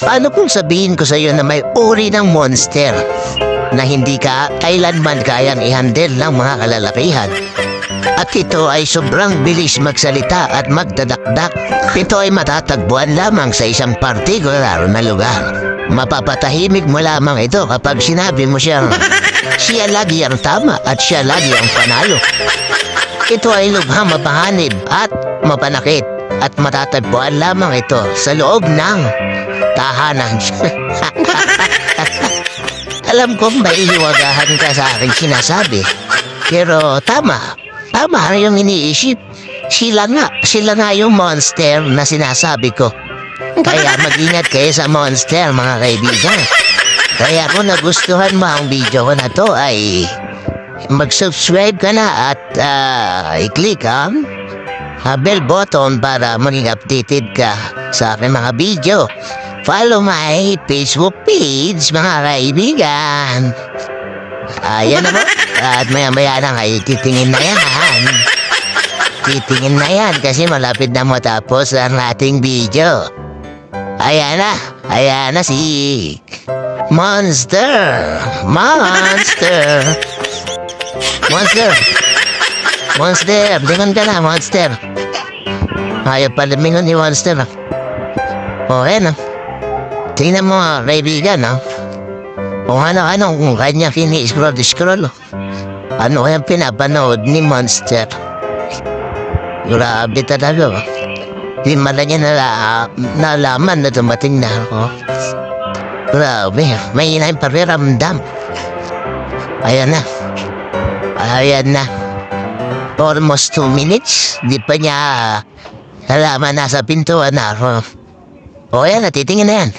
Paano kung sabihin ko sa iyo na may uri ng monster na hindi ka kailanman kayang i-handle ng mga kalalakihan? At ito ay sobrang bilis magsalita at magdadakdak. Ito ay matatagpuan lamang sa isang partikular na lugar. Mapapatahimik mo lamang ito kapag sinabi mo siyang siya lagi ang tama at siya lagi ang panalo. Ito ay lubhang mapanganib at mapanakit at matatagpuan lamang ito sa loob ng tahanan. Alam kong maiiwagahan ka sa aking sinasabi, pero tama yung iniisip. Sila nga yung monster na sinasabi ko. Kaya mag-ingat kayo sa monster, mga kaibigan. Kaya kung nagustuhan mo ang video ko na to ay mag-subscribe ka na at i-click ang bell button para maging updated ka sa aking mga video. Follow my Facebook page, mga kaibigan. Ayan na mo. At maya-maya na kayo titingin na yan. Titingin na yan kasi malapit na matapos ang ating video. Ayan na si Monster. Lingon ka na, Monster. Ayaw pala lingon ni Monster. O, ayan. Tingnan mo, kaibigan, kung ano-anong kanya scroll. Ano kayang pinapanood ni Monster? Grabe talaga. Di man lang niya nalaman na dumating na ako. Grabe, may inayang pariramdam. Ayan na. Almost 2 minutes. Di pa niya nalaman nasa pintuan na ako. O yan, titingin na yan.